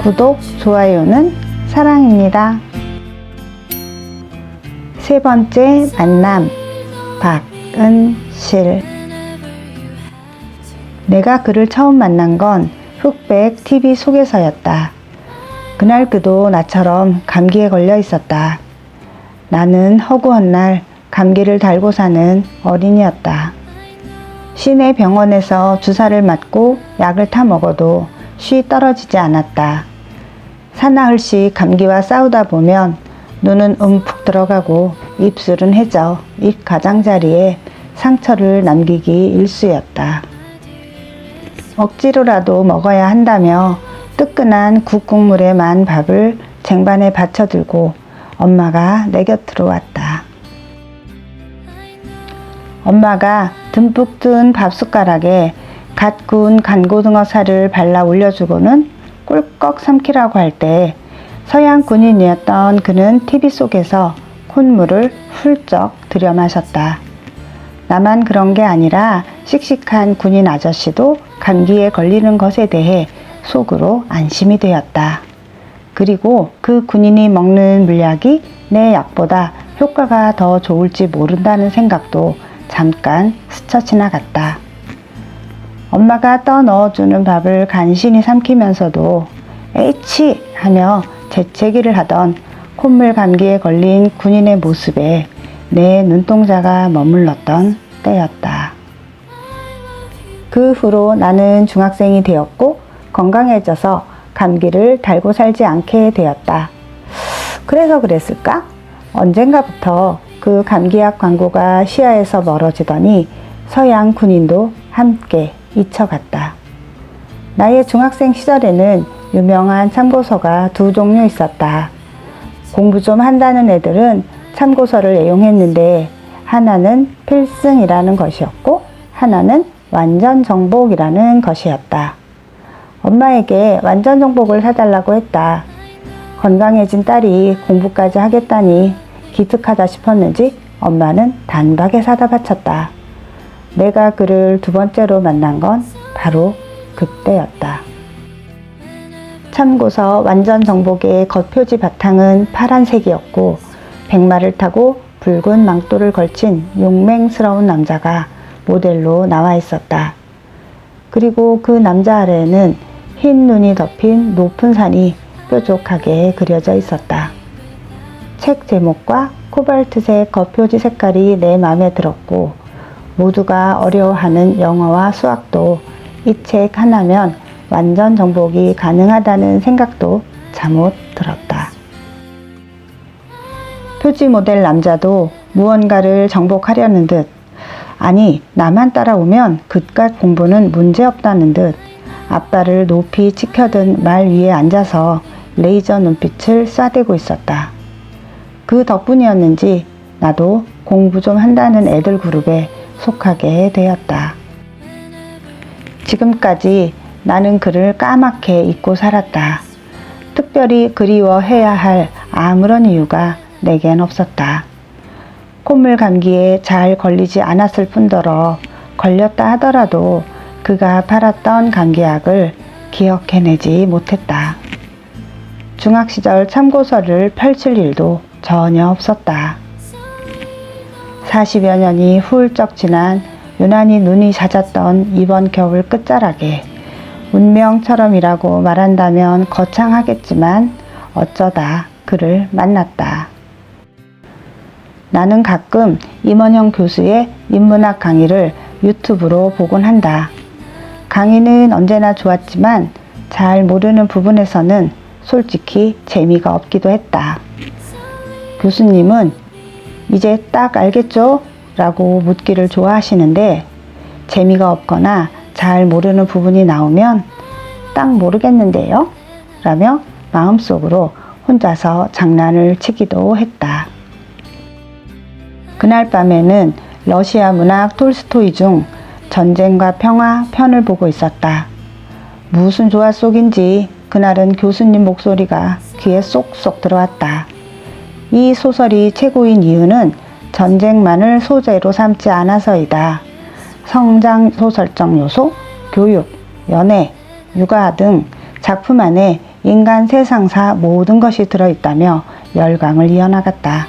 구독, 좋아요는 사랑입니다. 세 번째 만남, 박은실. 내가 그를 처음 만난 건 흑백 TV 속에서였다. 그날 그도 나처럼 감기에 걸려 있었다. 나는 허구한 날 감기를 달고 사는 어린이였다. 시내 병원에서 주사를 맞고 약을 타 먹어도 쉬 떨어지지 않았다. 사나흘씩 감기와 싸우다 보면 눈은 움푹 들어가고 입술은 해져 입 가장자리에 상처를 남기기 일쑤였다. 억지로라도 먹어야 한다며 뜨끈한 국국물에 만 밥을 쟁반에 받쳐들고 엄마가 내 곁으로 왔다. 엄마가 듬뿍 뜬 밥숟가락에 갓 구운 간고등어 살을 발라 올려주고는 꿀꺽 삼키라고 할 때 서양 군인이었던 그는 TV 속에서 콧물을 훌쩍 들여 마셨다. 나만 그런 게 아니라 씩씩한 군인 아저씨도 감기에 걸리는 것에 대해 속으로 안심이 되었다. 그리고 그 군인이 먹는 물약이 내 약보다 효과가 더 좋을지 모른다는 생각도 잠깐 스쳐 지나갔다. 엄마가 떠 넣어주는 밥을 간신히 삼키면서도 에이치 하며 재채기를 하던 콧물 감기에 걸린 군인의 모습에 내 눈동자가 머물렀던 때였다. 그 후로 나는 중학생이 되었고 건강해져서 감기를 달고 살지 않게 되었다. 그래서 그랬을까? 언젠가부터 그 감기약 광고가 시야에서 멀어지더니 서양 군인도 함께 잊혀갔다. 나의 중학생 시절에는 유명한 참고서가 두 종류 있었다. 공부 좀 한다는 애들은 참고서를 애용했는데 하나는 필승이라는 것이었고 하나는 완전 정복이라는 것이었다. 엄마에게 완전 정복을 사달라고 했다. 건강해진 딸이 공부까지 하겠다니 기특하다 싶었는지 엄마는 단박에 사다 바쳤다. 내가 그를 두 번째로 만난 건 바로 그때였다. 참고서 완전 정복의 겉표지 바탕은 파란색이었고 백마를 타고 붉은 망토를 걸친 용맹스러운 남자가 모델로 나와 있었다. 그리고 그 남자 아래에는 흰 눈이 덮인 높은 산이 뾰족하게 그려져 있었다. 책 제목과 코발트색 겉표지 색깔이 내 마음에 들었고 모두가 어려워하는 영어와 수학도 이 책 하나면 완전 정복이 가능하다는 생각도 잠못 들었다. 표지 모델 남자도 무언가를 정복하려는 듯, 아니 나만 따라오면 그깟 공부는 문제없다는 듯 앞발을 높이 치켜든 말 위에 앉아서 레이저 눈빛을 쏴대고 있었다. 그 덕분이었는지 나도 공부 좀 한다는 애들 그룹에 속하게 되었다. 지금까지 나는 그를 까맣게 잊고 살았다. 특별히 그리워해야 할 아무런 이유가 내겐 없었다. 콧물 감기에 잘 걸리지 않았을 뿐더러 걸렸다 하더라도 그가 팔았던 감기약을 기억해내지 못했다. 중학 시절 참고서를 펼칠 일도 전혀 없었다. 40여 년이 훌쩍 지난 유난히 눈이 잦았던 이번 겨울 끝자락에 운명처럼이라고 말한다면 거창하겠지만 어쩌다 그를 만났다. 나는 가끔 임원형 교수의 인문학 강의를 유튜브로 보곤 한다. 강의는 언제나 좋았지만 잘 모르는 부분에서는 솔직히 재미가 없기도 했다. 교수님은 이제 딱 알겠죠? 라고 묻기를 좋아하시는데 재미가 없거나 잘 모르는 부분이 나오면 딱 모르겠는데요? 라며 마음속으로 혼자서 장난을 치기도 했다. 그날 밤에는 러시아 문학 톨스토이 중 전쟁과 평화 편을 보고 있었다. 무슨 조화 속인지 그날은 교수님 목소리가 귀에 쏙쏙 들어왔다. 이 소설이 최고인 이유는 전쟁만을 소재로 삼지 않아서이다. 성장 소설적 요소, 교육, 연애, 육아 등 작품 안에 인간 세상사 모든 것이 들어있다며 열광을 이어나갔다.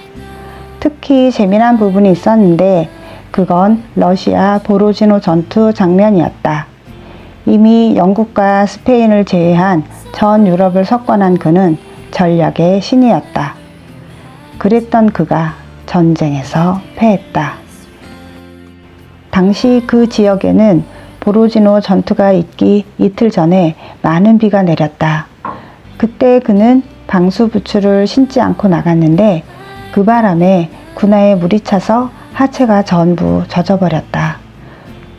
특히 재미난 부분이 있었는데 그건 러시아 보로지노 전투 장면이었다. 이미 영국과 스페인을 제외한 전 유럽을 석권한 그는 전략의 신이었다. 그랬던 그가 전쟁에서 패했다. 당시 그 지역에는 보로지노 전투가 있기 이틀 전에 많은 비가 내렸다. 그때 그는 방수 부츠를 신지 않고 나갔는데 그 바람에 군화에 물이 차서 하체가 전부 젖어버렸다.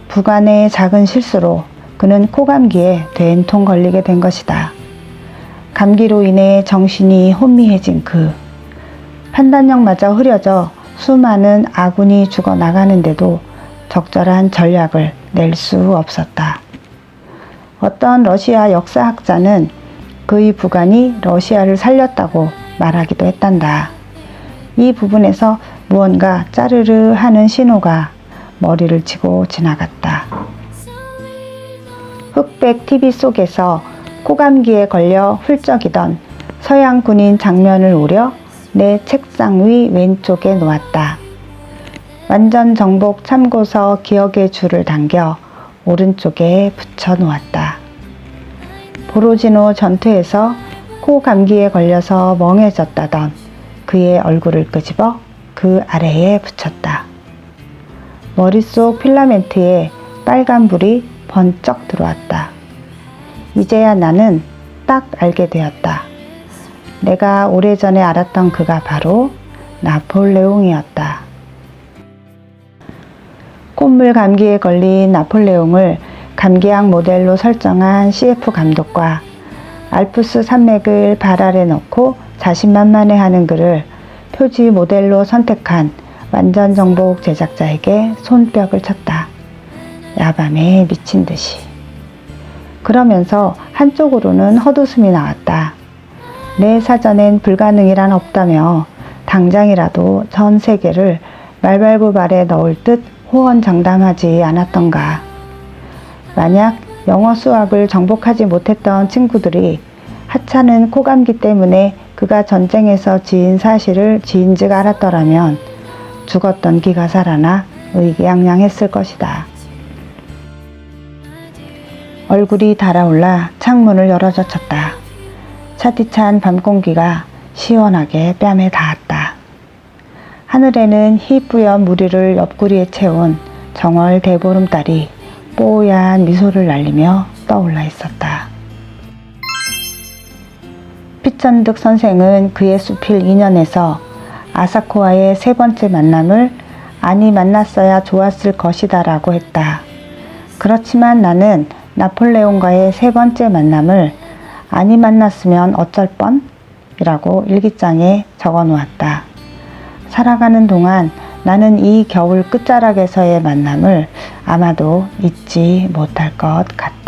부관의 작은 실수로 그는 코감기에 된통 걸리게 된 것이다. 감기로 인해 정신이 혼미해진 그 판단력마저 흐려져 수많은 아군이 죽어나가는데도 적절한 전략을 낼 수 없었다. 어떤 러시아 역사학자는 그의 부관이 러시아를 살렸다고 말하기도 했단다. 이 부분에서 무언가 짜르르 하는 신호가 머리를 치고 지나갔다. 흑백 TV 속에서 코감기에 걸려 훌쩍이던 서양 군인 장면을 오려 내 책상 위 왼쪽에 놓았다. 완전 정복 참고서 기억의 줄을 당겨 오른쪽에 붙여 놓았다. 보로지노 전투에서 코 감기에 걸려서 멍해졌다던 그의 얼굴을 끄집어 그 아래에 붙였다. 머릿속 필라멘트에 빨간불이 번쩍 들어왔다. 이제야 나는 딱 알게 되었다. 내가 오래전에 알았던 그가 바로 나폴레옹이었다. 콧물 감기에 걸린 나폴레옹을 감기약 모델로 설정한 CF 감독과 알프스 산맥을 발 아래 넣고 자신만만해하는 그를 표지 모델로 선택한 완전 정복 제작자에게 손뼉을 쳤다. 야밤에 미친 듯이. 그러면서 한쪽으로는 헛웃음이 나왔다. 내 사전엔 불가능이란 없다며 당장이라도 전 세계를 말발굽알에 넣을 듯 호언장담하지 않았던가. 만약 영어 수학을 정복하지 못했던 친구들이 하찮은 코감기 때문에 그가 전쟁에서 지인 사실을 지인즉 알았더라면 죽었던 기가 살아나 의기양양했을 것이다. 얼굴이 달아올라 창문을 열어젖혔다. 차디찬 밤 공기가 시원하게 뺨에 닿았다. 하늘에는 희뿌연 무리를 옆구리에 채운 정월 대보름달이 뽀얀 미소를 날리며 떠올라 있었다. 피천득 선생은 그의 수필 2년에서 아사코와의 세 번째 만남을 아니 만났어야 좋았을 것이다 라고 했다. 그렇지만 나는 나폴레옹과의 세 번째 만남을 아니 만났으면 어쩔 뻔? 이라고 일기장에 적어 놓았다. 살아가는 동안 나는 이 겨울 끝자락에서의 만남을 아마도 잊지 못할 것 같다.